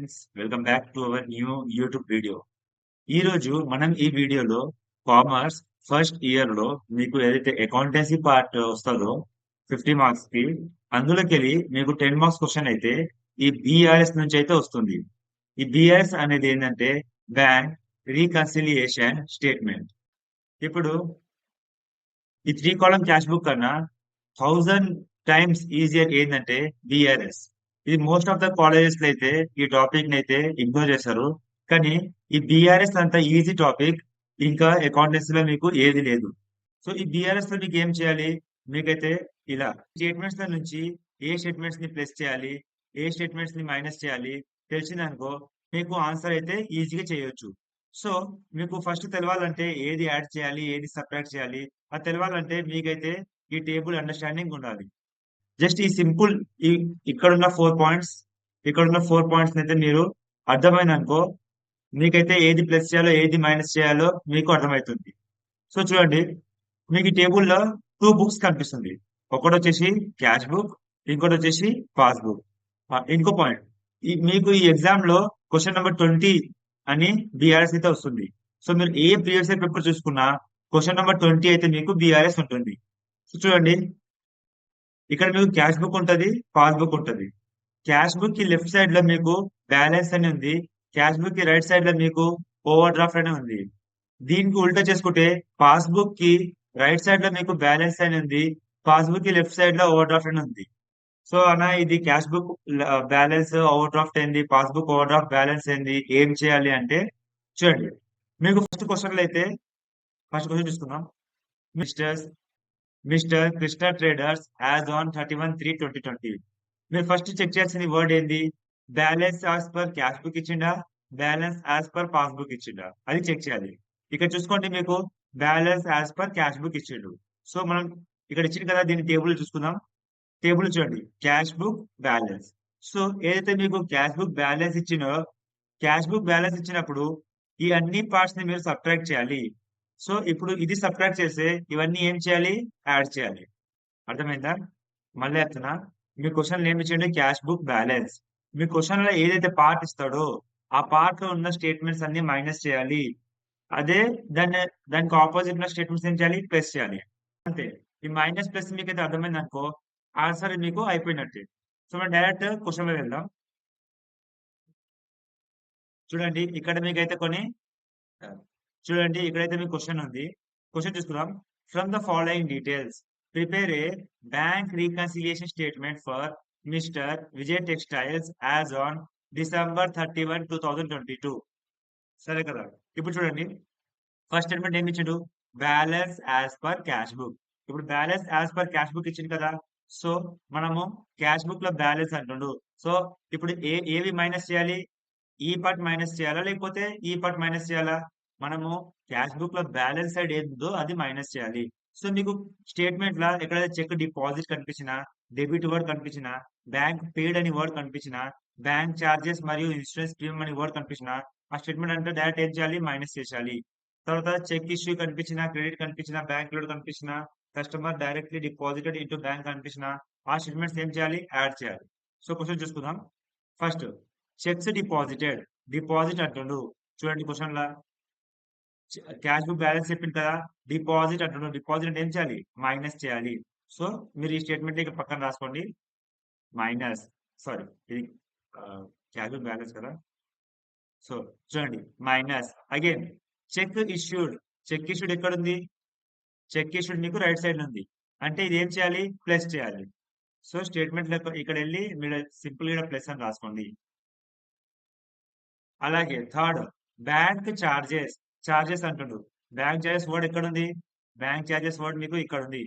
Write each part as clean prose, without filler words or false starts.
Friends, welcome back to our new YouTube video. ఈ రోజు మనం ఈ వీడియోలో కామర్స్ ఫస్ట్ ఇయర్ లో మీకు ఏదైతే అకౌంటెన్సీ పార్ట్ వస్తుందో 50 మార్క్స్ కి, అందులోకి వెళ్ళి మీకు 10 మార్క్స్ క్వశ్చన్ అయితే ఈ బిఆర్ఎస్ నుంచి అయితే వస్తుంది. ఈ బిఆర్ఎస్ అనేది ఏంటంటే బ్యాంక్ రీకన్సిలియేషన్ స్టేట్మెంట్. ఇప్పుడు ఈ 3 కాలమ్ క్యాష్ బుక్ కన్నా 1000 టైమ్స్ ఈజియర్ ఏంటంటే బిఆర్ఎస్. ఇది మోస్ట్ ఆఫ్ ద కాలేజెస్ లో అయితే ఈ టాపిక్ ని అయితే ఇగ్నోర్ చేస్తారు. కానీ ఈ బిఆర్ఎస్ అంత ఈజీ టాపిక్ ఇంకా అకౌంటెన్సీ లో మీకు ఏది లేదు. సో ఈ బిఆర్ఎస్ లో మీకు ఏం చేయాలి? మీకైతే ఇలా స్టేట్మెంట్స్ లో నుంచి ఏ స్టేట్మెంట్స్ ని ప్లస్ చేయాలి, ఏ స్టేట్మెంట్స్ ని మైనస్ చేయాలి తెలిసిందనుకో, మీకు ఆన్సర్ అయితే ఈజీగా చేయొచ్చు. సో మీకు ఫస్ట్ తెలవాలంటే ఏది యాడ్ చేయాలి, ఏది సబ్ట్రాక్ట్ చేయాలి, అది తెలవాలంటే మీకైతే ఈ టేబుల్ అండర్స్టాండింగ్ ఉండాలి. జస్ట్ ఈ సింపుల్ ఈ ఇక్కడున్న 4 పాయింట్స్, ఇక్కడున్న 4 పాయింట్స్ అయితే మీరు అర్థమైందనుకో, మీకైతే ఏది ప్లస్ చేయాలో ఏది మైనస్ చేయాలో మీకు అర్థమవుతుంది. సో చూడండి, మీకు ఈ టేబుల్లో 2 బుక్స్ కనిపిస్తుంది. ఒకటి వచ్చేసి క్యాష్ బుక్, ఇంకోటి వచ్చేసి పాస్బుక్. ఇంకో పాయింట్, మీకు ఈ ఎగ్జామ్ లో క్వశ్చన్ నెంబర్ 20 అని బీఆర్ఎస్ అయితే వస్తుంది. సో మీరు ఏ ప్రీవియస్ ఇయర్ పేపర్ చూసుకున్నా క్వశ్చన్ నెంబర్ 20 అయితే మీకు బీఆర్ఎస్ ఉంటుంది. సో చూడండి, ఇక్కడ మీకు క్యాష్ బుక్ ఉంటుంది, పాస్బుక్ ఉంటుంది. క్యాష్ బుక్ కి లెఫ్ట్ సైడ్ లో మీకు బ్యాలెన్స్ అని ఉంది, క్యాష్ బుక్ కి రైట్ సైడ్ లో మీకు ఓవర్ డ్రాఫ్ట్ అని ఉంది. దీనికి ఉల్టా చేసుకుంటే పాస్బుక్ కి రైట్ సైడ్ లో మీకు బ్యాలెన్స్ అని ఉంది, పాస్బుక్ కి లెఫ్ట్ సైడ్ లో ఓవర్ డ్రాఫ్ట్ అని ఉంది. సో అన్న, ఇది cash book balance over draft ఏంది, పాస్బుక్ ఓవర్ డ్రాఫ్ట్ బ్యాలెన్స్ ఏంది, ఏం చేయాలి అంటే చూడండి, మీకు ఫస్ట్ క్వశ్చన్ అయితే ఫస్ట్ క్వశ్చన్ చూసుకుందాం. Mister mister Krishna traders as on 31/3/2020. మీరు ఫస్ట్ చెక్ చేయాల్సిన వర్డ్ ఏంది? Balance as per cash book ఇచ్చిండా, బ్యాలెన్స్ యాజ్ పర్ పాస్బుక్ ఇచ్చిండా, అది చెక్ చేయాలి. ఇక్కడ చూసుకోండి, మీకు balance as per cash book ఇచ్చిండు. సో మనం ఇక్కడ ఇచ్చింది కదా, దీని టేబుల్ చూసుకుందాం. టేబుల్ చూడండి, క్యాష్ బుక్ బ్యాలెన్స్. సో ఏదైతే మీకు క్యాష్ బుక్ బ్యాలెన్స్ ఇచ్చినో, క్యాష్ బుక్ బ్యాలెన్స్ ఇచ్చినప్పుడు ఈ అన్ని పార్ట్స్ ని మీరు సబ్ట్రాక్ట్ చేయాలి. సో ఇప్పుడు ఇది సబ్ట్రాక్ట్ చేస్తే ఇవన్నీ ఏం చేయాలి? యాడ్ చేయాలి. అర్థమైందా? మళ్ళీ చెప్తున్నా, మీ క్వశ్చన్ ఏమి ఇచ్చిండే? Cash book balance. మీ క్వశ్చన్ లో ఏదైతే పార్ట్ ఇస్తాడో ఆ పార్ట్ లో ఉన్న స్టేట్మెంట్స్ అన్ని మైనస్ చేయాలి. అదే దానికి ఆపోజిట్ ఉన్న స్టేట్మెంట్స్ ఏం చేయాలి? ప్లస్ చేయాలి. అంతే. ఈ మైనస్ ప్లస్ మీకు అయితే అర్థమైంది అనుకో, ఆన్సర్ మీకు అయిపోయినట్టే. సో మనం డైరెక్ట్ క్వశ్చన్ లో వెళ్దాం. చూడండి, ఇక్కడ మీకైతే కొన్ని చూడండి, ఇక్కడైతే మీకు క్వశ్చన్ ఉంది. క్వశ్చన్ చూసుకుందాం. From the following details prepare A bank reconciliation statement for mister Vijay textiles as on December 31, 2022. సరే కదా. ఇప్పుడు చూడండి, ఫస్ట్ స్టేట్మెంట్ ఏమి ఇచ్చిండు? Balance as per cash book. ఇప్పుడు balance as per cash book ఇచ్చింది కదా. సో మనము క్యాష్ బుక్ లో బ్యాలెన్స్ అంటుండు. సో ఇప్పుడు ఏవి మైనస్ చేయాలి? ఈ పార్ట్ మైనస్ చేయాలా, లేకపోతే ఈ పార్ట్ మైనస్ చేయాలా? మనము క్యాష్ బుక్ లో బ్యాలెన్స్ సైడ్ ఏందో అది మైనస్ చేయాలి. సో మీకు స్టేట్మెంట్ లా ఎక్కడైతే చెక్ డిపాజిట్ కనిపించినా, డెబిట్ వర్డ్ కనిపించినా, బ్యాంక్ పేడ్ అని వర్డ్ కనిపించినా, బ్యాంక్ చార్జెస్ మరియు ఇన్సూరెన్స్ ప్రీమియం అని వర్డ్ కనిపించినా, ఆ స్టేట్మెంట్ అంటే డైరెక్ట్ ఏం చేయాలి? మైనస్ చేయాలి. తర్వాత చెక్ ఇష్యూ కనిపించినా, క్రెడిట్ కనిపించినా, బ్యాంక్ లోడ్ కనిపించినా, customer directly deposited into bank కనిపించినా, ఆ స్టేట్మెంట్స్ ఏం చేయాలి? యాడ్ చేయాలి. సో క్వశ్చన్ చూసుకుందాం. ఫస్ట్, చెక్స్ డిపాజిటెడ్, డిపాజిట్ అంటుండు. చూడండి క్వశ్చన్ లా క్యాష్ బుక్ బ్యాలెన్స్ చెప్పింది కదా, డిపాజిట్ అంటుండు. డిపాజిట్ అంటే ఏం చేయాలి? మైనస్ చేయాలి. సో మీరు ఈ స్టేట్మెంట్ ఇక్కడ పక్కన రాసుకోండి. మైనస్, సారీ, ఇది క్యాష్ బుక్ బ్యాలెన్స్ కదా. సో చూడండి, minus. Again cheque issued. Cheque issued ఎక్కడ ఉంది? చెక్ ఇష్యూడ్ మీకు రైట్ సైడ్ ఉంది. అంటే ఇది ఏం చేయాలి? ప్లస్ చేయాలి. సో స్టేట్మెంట్ ఇక్కడ వెళ్ళి మీరు సింపుల్ గా ప్లస్ అని రాసుకోండి. అలాగే థర్డ్, బ్యాంక్ చార్జెస్. చార్జెస్ అంటుండు. బ్యాంక్ చార్జెస్ వర్డ్ ఎక్కడ ఉంది? బ్యాంక్ చార్జెస్ వర్డ్ మీకు ఇక్కడ ఉంది.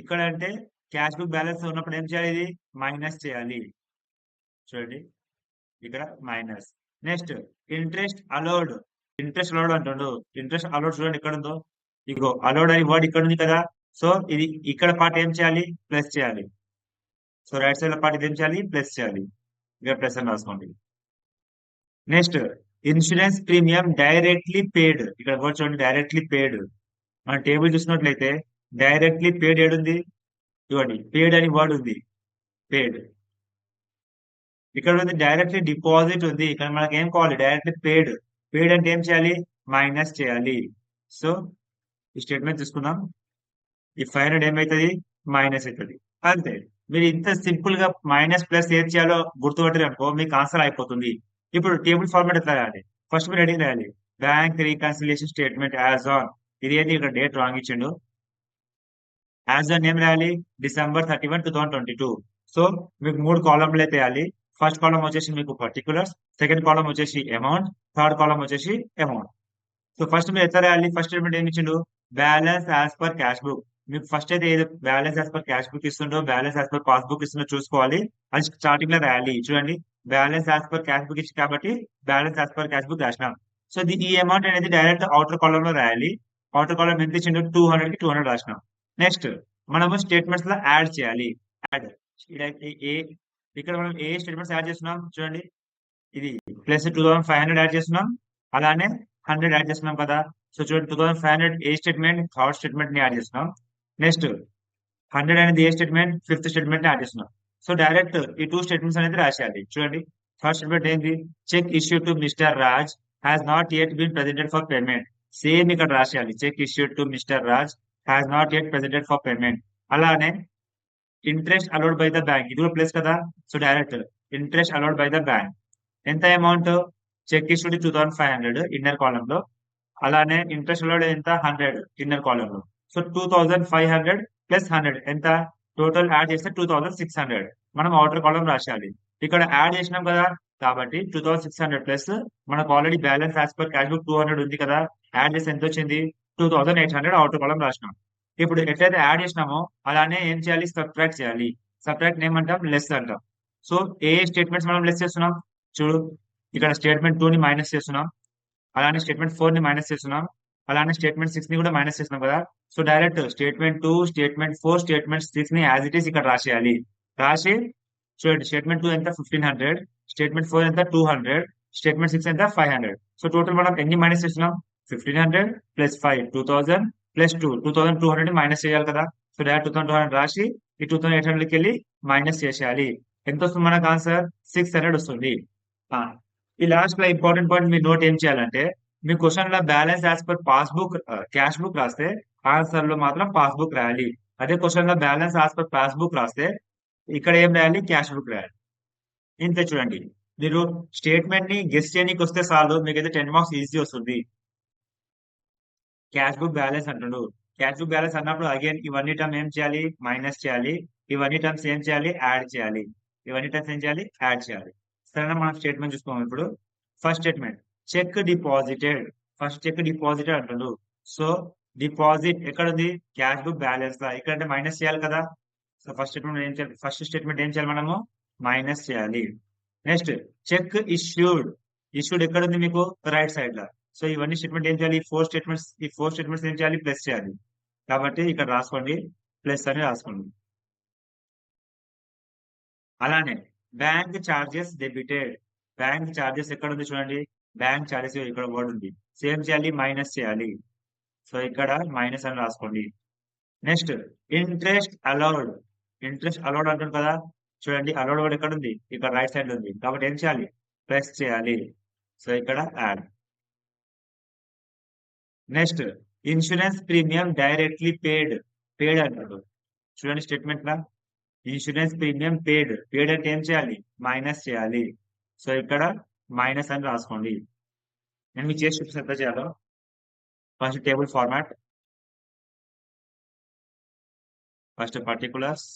ఇక్కడ అంటే క్యాష్ బుక్ బ్యాలెన్స్ ఉన్నప్పుడు ఏం చేయాలి? ఇది మైనస్ చేయాలి. చూడండి, ఇక్కడ minus. Next, interest allowed. Interest allowed అంటుండు. ఇంట్రెస్ట్ అలౌడ్ చూడండి ఎక్కడ ఉందో. ఇగో అలౌడ్ అని వర్డ్ ఇక్కడ ఉంది కదా. సో ఇది ఇక్కడ పార్ట్ ఏం చేయాలి? ప్లస్ చేయాలి. సో రైట్ సైడ్ పార్ట్ ఇది ఏం చేయాలి? ప్లస్ చేయాలి. ఇక్కడ ప్లస్ అని రాసుకోండి. నెక్స్ట్, ఇన్సూరెన్స్ ప్రీమియం డైరెక్ట్లీ పేడ్. ఇక్కడ వర్డ్ చూడండి, డైరెక్ట్లీ పేడ్. మన టేబుల్ చూసినట్లయితే డైరెక్ట్లీ పేడ్ ఏడుంది? చూడండి, పేడ్ అని వర్డ్ ఉంది. పేడ్. ఇక్కడ ఉంది డైరెక్ట్లీ డిపాజిట్ ఉంది. ఇక్కడ మనకి ఏం కావాలి? Directly paid. పేడ్ అంటే ఏం చేయాలి? మైనస్ చేయాలి. సో ఈ స్టేట్మెంట్ తీసుకుందాం. ఈ 500 ఏమైతుంది? మైనస్ అవుతుంది. అంతే. మీరు ఇంత సింపుల్ గా మైనస్ ప్లస్ ఏది చేయాలో గుర్తుపట్టారు అనుకో మీకు ఆన్సర్ అయిపోతుంది. ఇప్పుడు టేబుల్ ఫార్మాట్ ఎట్లా రాయాలి? ఫస్ట్ మీరు రెడీ రాయాలి. Bank reconciliation statement as on. ఇది ఏంటి? ఇక్కడ డేట్ రాంగ్ ఇచ్చిండు. యాజ్ ఆన్ ఏం రాయాలి? December 31, 2022. సో మీకు 3 కాలమ్లు అయితే వేయాలి. ఫస్ట్ కాలమ్ వచ్చేసి మీకు పర్టికులర్స్, సెకండ్ కాలమ్ వచ్చేసి అమౌంట్, థర్డ్ కాలమ్ వచ్చేసి అమౌంట్. సో ఫస్ట్ మీరు ఎట్లా రాయాలి? ఫస్ట్ స్టేట్మెంట్ ఏమి ఇచ్చిండు? Balance as per cash book. మీకు ఫస్ట్ అయితే ఏదో balance as per cash book ఇస్తుండో balance as per pass book ఇస్తుండో చూసుకోవాలి. అది స్టార్టింగ్ లో రాయాలి. చూడండి, balance as per cash book ఇచ్చి కాబట్టి balance as per cash book రాసినాం. సో ఈ అమౌంట్ అనేది డైరెక్ట్ అవుటర్ కాలమ్ లో రాయాలి. అవుటర్ కాలమ్ ఎంత ఇచ్చిండు? 200 కి 200 రాసినాం. నెక్స్ట్ మనము స్టేట్మెంట్స్ లో యాడ్ చేయాలి. యాడ్ ఇక్కడ మనం ఏ స్టేట్మెంట్స్ యాడ్ చేస్తున్నాం చూడండి. ఇది ప్లస్ 2500 యాడ్ చేస్తున్నాం, అలానే 100 యాడ్ చేస్తున్నాం కదా. సో చూడండి, 2500 ఏ స్టేట్మెంట్? థర్డ్ స్టేట్మెంట్ ని యాడ్ చేస్తున్నాం. నెక్స్ట్ 100 అనేది ఏ స్టేట్మెంట్? ఫిఫ్త్ స్టేట్మెంట్ ని యాడ్ చేస్తున్నాం. సో డైరెక్ట్ ఈ 2 స్టేట్మెంట్స్ అనేది రాసేయాలి. చూడండి, థర్డ్ స్టేట్మెంట్ ఏంటి? Cheque issue to mister Raj has not yet been presented for payment. Same ఇక్కడ రాసేయాలి. Cheque issue to mister Raj has not yet presented for payment. అలానే interest allowed by the bank, ఇది కూడా ప్లస్ కదా. So direct interest allowed by the bank. ఎంత amount? Cheque issued 2500 inner column లో, అలానే interest allowed ఎంత? 100 ఇన్నర్ కాలమ్ లో. So 2500 plus 100 ఎంత? టోటల్ యాడ్ చేస్తే 2600 మనం అవుటర్ కాలమ్ రాసేయాలి. ఇక్కడ యాడ్ చేసినాం కదా, కాబట్టి 2600 ప్లస్ మనకు already balance as per cash book 200 ఉంది కదా. యాడ్ చేస్తే ఎంత వచ్చింది? 2800 అవుటర్ కాలమ్ రాసినాం. ఇప్పుడు ఎట్లయితే యాడ్ చేసినామో అలానే ఏం చేయాలి? సబ్ట్రాక్ట్ చేయాలి. సబ్ట్రాక్ట్ ఏమంటాం? లెస్ అంటాం. సో ఏ స్టేట్మెంట్స్ మనం లెస్ చేస్తున్నాం? చూడు, ఇక్కడ స్టేట్మెంట్ 2 ని మైనస్ చేస్తున్నాం, అలానే స్టేట్మెంట్ 4 ని మైనస్ చేస్తున్నాం, అలానే స్టేట్మెంట్ 6 ని కూడా మైనస్ చేస్తున్నాం కదా. So direct statement 2, statement 4, statement 6 ని యాజ్ ఇట్ ఈస్ ఇక్కడ రాసేయాలి. రాసి చూడండి, స్టేట్మెంట్ 2 ఎంత? 1500, స్టేట్మెంట్ 4 ఎంత? 200, స్టేట్మెంట్ 6 ఎంత? 500. సో టోటల్ మనం ఎన్ని మైనస్ చేస్తున్నాం? 1500 ప్లస్ 5 2000 ప్లస్ 2 2200 ని మైనస్ చేయాలి కదా. సో డైరెక్ట్ 2200 రాసి ఈ 2800 కి వెళ్ళి మైనస్ చేసేయాలి. ఎంత వస్తుంది మనకు ఆన్సర్? 600 వస్తుంది. ఆ, ఈ లాస్ట్ లో ఇంపార్టెంట్ పాయింట్ మీరు నోట్ ఏం చేయాలంటే, మీ క్వశ్చన్ లో balance as per passbook cash book రాస్తే ఆన్సర్ లో మాత్రం పాస్బుక్ రాయాలి. అదే క్వశ్చన్ లో బ్యాలెన్స్ యాజ్ పర్ పాస్బుక్ రాస్తే ఇక్కడ ఏం రాయాలి? క్యాష్ బుక్ రాయాలి. ఇంతే. చూడండి, మీరు స్టేట్మెంట్ ని గెస్ చేయడానికి వస్తే చాలు, మీకైతే 10 మార్క్స్ ఈజీ వస్తుంది. క్యాష్ బుక్ బ్యాలెన్స్ అంటున్నాడు. క్యాష్ బుక్ బ్యాలెన్స్ అన్నప్పుడు అగైన్ ఇవన్నీ టర్మ్ ఏం చేయాలి? మైనస్ చేయాలి. ఇవన్నీ టర్మ్స్ ఏం చేయాలి? యాడ్ చేయాలి. ఇవన్నీ టర్మ్స్ ఏం చేయాలి? యాడ్ చేయాలి. సరేనా? మనం స్టేట్మెంట్ చూసుకోము ఇప్పుడు. First statement, cheque deposited. First cheque deposited అంటున్నాడు. సో డిపాజిట్ ఎక్కడ ఉంది? క్యాష్ బుక్ బ్యాలెన్స్ లా. ఇక్కడ అంటే మైనస్ చేయాలి కదా. సో ఫస్ట్ స్టేట్మెంట్ ఏం చేయాలి? ఫస్ట్ స్టేట్మెంట్ ఏం చేయాలి? మనము మైనస్ చేయాలి. Next check issued. ఇష్యూడ్ ఎక్కడ ఉంది మీకు? రైట్ సైడ్ లో. సో ఇవన్నీ స్టేట్మెంట్ ఏం చేయాలి? ఈ ఫోర్ స్టేట్మెంట్స్ ఏం చేయాలి? ప్లస్ చేయాలి. కాబట్టి ఇక్కడ రాసుకోండి, ప్లస్ అని రాసుకోండి. అలానే bank charges debited. Bank charges ఎక్కడ ఉంది? చూడండి, బ్యాంక్ చార్జెస్ ఇక్కడ వర్డ్ ఉంది. సేమ్ చేయాలి, మైనస్ చేయాలి. సో ఇక్కడ మైనస్ అని రాసుకోండి. Next interest allowed. Interest allowed అంటుంది కదా. చూడండి, అలౌడ్ వర్డ్ ఎక్కడ ఉంది? ఇక్కడ రైట్ సైడ్ లో ఉంది. కాబట్టి ఏం చేయాలి? ప్లస్ చేయాలి. సో ఇక్కడ add. Next insurance premium directly paid. Paid అంటాడు. చూడండి స్టేట్మెంట్ లా, ఇన్సూరెన్స్ ప్రీమియం పేడ్. పేడ్ అంటే ఏం చేయాలి? మైనస్ చేయాలి. సో ఇక్కడ మైనస్ అని రాసుకోండి. నేను మీకు చేసి చూపిస్తే ఎంత చేయాలో. First table format, first particulars,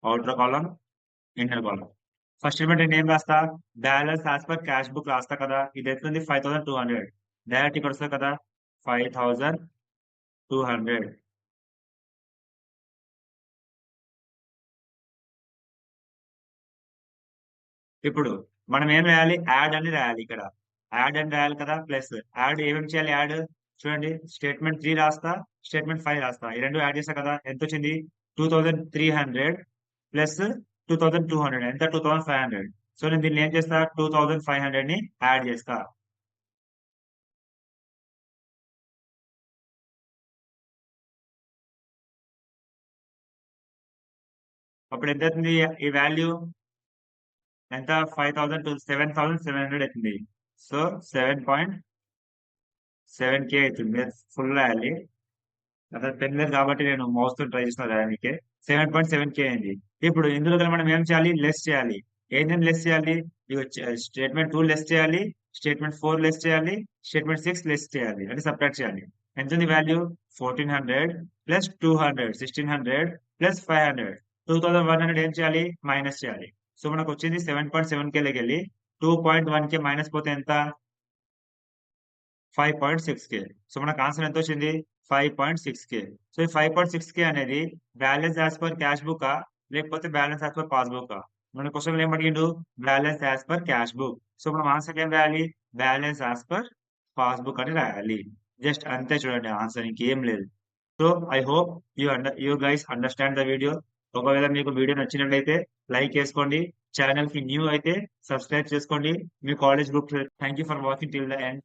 outer column, inner column. First statement నేను ఏం రాస్తా? Balance as per cash book రాస్తా కదా. ఇది ఎట్లుంది? 5200. డైరెక్ట్ ఇక్కడ వస్తుంది కదా, 5200. ఇప్పుడు మనం ఏం రాయాలి? యాడ్ అని రాయాలి. ఇక్కడ యాడ్ అని రాయాలి కదా. ప్లస్ యాడ్ ఏమేమి చేయాలి? యాడ్ చూడండి, స్టేట్మెంట్ 3 రాస్తా, స్టేట్మెంట్ 5 రాస్తా. ఈ రెండు యాడ్ చేస్తా కదా. ఎంత వచ్చింది? 2300 ప్లస్ 2200 ఎంత? 2500. సో నేను దీన్ని ఏం చేస్తా? 2500 ని యాడ్ చేస్తా. అప్పుడు ఎంత అవుతుంది ఈ వాల్యూ? ఎంత 5,000 7,700 అవుతుంది. సో 7.7K అవుతుంది. ఫుల్ రాయాలి. అసలు పెన్ లేదు కాబట్టి నేను మౌస్ తో ట్రై చేసిన రాయడానికి. 7.7K అయింది. ఇప్పుడు ఇందులో గల మనం ఏం చేయాలి? లెస్ చేయాలి. ఏంటని లెస్ చేయాలి? ఇగో స్టేట్మెంట్ 2 లెస్ చేయాలి, స్టేట్మెంట్ 4 లెస్ చేయాలి, స్టేట్మెంట్ 6 లెస్ చేయాలి. అంటే సబ్ట్రాక్ట్ చేయాలి. ఎంత ఉంది వాల్యూ? 1400 ప్లస్ 200 1600 ప్లస్ 500 2100 ఏం చేయాలి? మైనస్ చేయాలి. సో మనకు వచ్చింది 7.7K లోకి వెళ్ళి 2.1K మైనస్ పోతే ఎంత? 5.6K. సో మనకు ఆన్సర్ ఎంత వచ్చింది? 5.6K. సో ఈ 5.6K అనేది balance as per cash book లేకపోతే బ్యాలెన్స్ యాజ్ పర్ పాస్బుక్? మన క్వశ్చన్ ఏం అడిగిండు? Balance as per cash book. So మనం ఆన్సర్ ఏం రాయాలి? బ్యాలెన్స్ యాజ్ పర్ పాస్బుక్ అని రాయాలి. జస్ట్ అంతే చూడండి ఆన్సర్, ఇంకేం లేదు. So I hope you guys understand the video. ఒకవేళ మీకు వీడియో నచ్చినట్లయితే లైక్ చేసుకోండి. ఛానల్ కి న్యూ అయితే సబ్స్క్రైబ్ చేసుకోండి. మీ college group. Thank you for watching till the end.